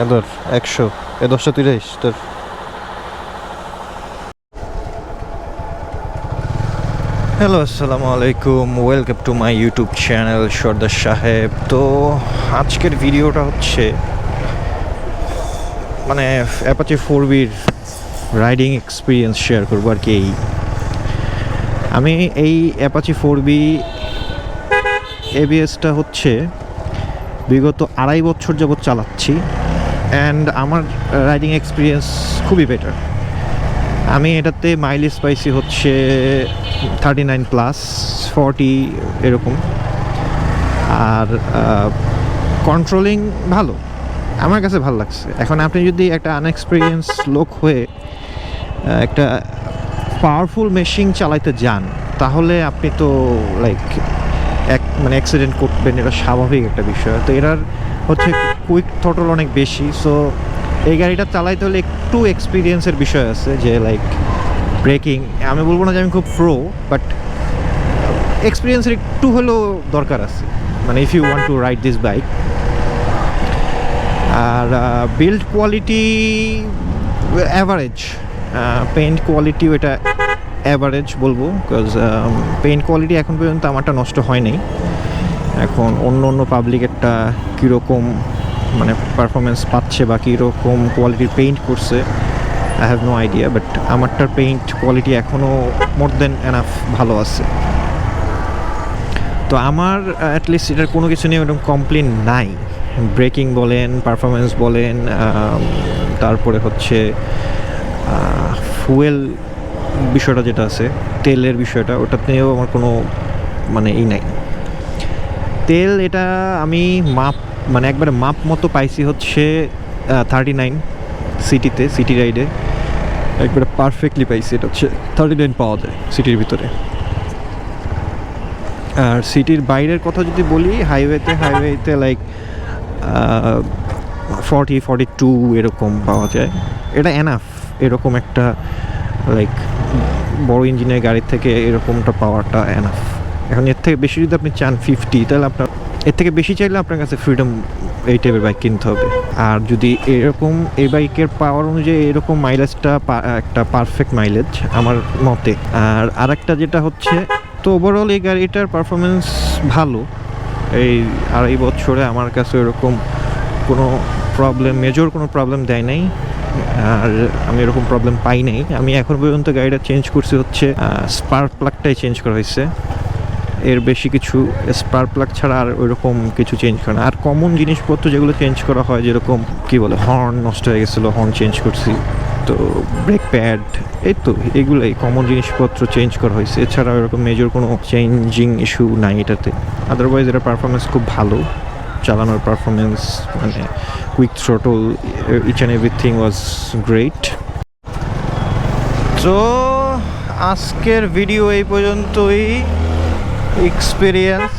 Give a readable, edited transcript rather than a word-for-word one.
এদের 100 এ 10টা 30 তোর। হ্যালো, আসসালামু আলাইকুম, welcome to my YouTube channel Sardar Saheb. তো আজকের ভিডিওটা হচ্ছে মানে অ্যাপাচি 4বির রাইডিং এক্সপিরিয়েন্স শেয়ার করবো আর কি। আমি এই অ্যাপাচি 4বি এবিএসটা হচ্ছে বিগত 2.5 বছর যাবৎ চালাচ্ছি, অ্যান্ড আমার রাইডিং এক্সপিরিয়েন্স খুবই বেটার। আমি এটাতে মাইলেজ পাইছি হচ্ছে 39+, 40 এরকম। আর কন্ট্রোলিং ভালো, আমার কাছে ভালো লাগছে। এখন আপনি যদি একটা আনএক্সপিরিয়েন্স লোক হয়ে একটা পাওয়ারফুল মেশিন চালাইতে যান, তাহলে আপনি তো লাইক মানে অ্যাক্সিডেন্ট করবেন, এটা স্বাভাবিক একটা বিষয়। তো এটার হচ্ছে কুইক থ্রটল অনেক বেশি। সো এই গাড়িটা চালাইতে হলে একটু এক্সপিরিয়েন্সের বিষয় আছে, যে লাইক ব্রেকিং, আমি বলবো না যে আমি খুব প্রো, বাট এক্সপিরিয়েন্সের একটু হলেও দরকার আছে, মানে if you want to ride this bike. আর বিল্ড কোয়ালিটি অ্যাভারেজ, পেইন্ট কোয়ালিটিও এটা অ্যাভারেজ বলবো, বিকজ পেইন্ট কোয়ালিটি এখন পর্যন্ত আমারটা নষ্ট হয়নি। এখন অন্য পাবলিকেরটা কীরকম মানে পারফরমেন্স পাচ্ছে বা কীরকম কোয়ালিটির পেইন্ট করছে, I have no idea, but আমারটার পেইন্ট কোয়ালিটি এখনও মোর দেন এনাফ ভালো আছে। তো আমার অ্যাটলিস্ট এটার কোনো কিছু নিয়ে এরকম কমপ্লেন নাই। ব্রেকিং বলেন, পারফরমেন্স বলেন, তারপরে হচ্ছে ফুয়েল বিষয়টা যেটা আছে, তেলের বিষয়টা, ওটাতেও আমার কোনো মানে নাই। তেল এটা আমি মানে একবারে মাপ মতো পাইছি হচ্ছে 39 সিটিতে, সিটি রাইডে একবারে পারফেক্টলি পাইছি। এটা হচ্ছে 39 পাওয়া যায় সিটির ভিতরে। আর সিটির বাইরের কথা যদি বলি, হাইওয়েতে লাইক 40-42 এরকম পাওয়া যায়। এটা এনাফ, এরকম একটা লাইক বড় ইঞ্জিনের গাড়ির থেকে এরকমটা পাওয়াটা এনাফ। এখন এর থেকে বেশি যদি আপনি চান 50, তাহলে আপনার এর থেকে বেশি চাইলে আপনার কাছে ফ্রিডম এই টাইপের বাইক কিনতে হবে। আর যদি এরকম এই বাইকের পাওয়ার অনুযায়ী এরকম মাইলেজটা একটা পারফেক্ট মাইলেজ আমার মতে। আর আরেকটা যেটা হচ্ছে, তো ওভারঅল এই গাড়িটার পারফরমেন্স ভালো। এই 2.5 বছরে আমার কাছে এরকম কোনো মেজর কোনো প্রবলেম দেয় নাই, আর আমি এরকম প্রবলেম পাই নাই। আমি এখন পর্যন্ত গাড়িটা চেঞ্জ করছি হচ্ছে স্পার্ক প্লাগটাই চেঞ্জ করা হয়েছে, এর বেশি কিছু স্পার্ক প্লাগ ছাড়া আর ওইরকম কিছু চেঞ্জ করে না। আর কমন জিনিসপত্র যেগুলো চেঞ্জ করা হয়, যেরকম কী বলে হর্ন নষ্ট হয়ে গেছিলো, হর্ন চেঞ্জ করছি, তো ব্রেক প্যাড, এই তো এগুলোই কমন জিনিসপত্র চেঞ্জ করা হয়েছে। এছাড়া এরকম মেজর কোনো চেঞ্জিং ইস্যু নাই এটাতে। আদারওয়াইজ এটার পারফরমেন্স খুব ভালো, চালানোর পারফরমেন্স মানে quick throttle, each and everything was great. তো আজকের ভিডিও এই পর্যন্তই। এক্সপিরিয়েন্স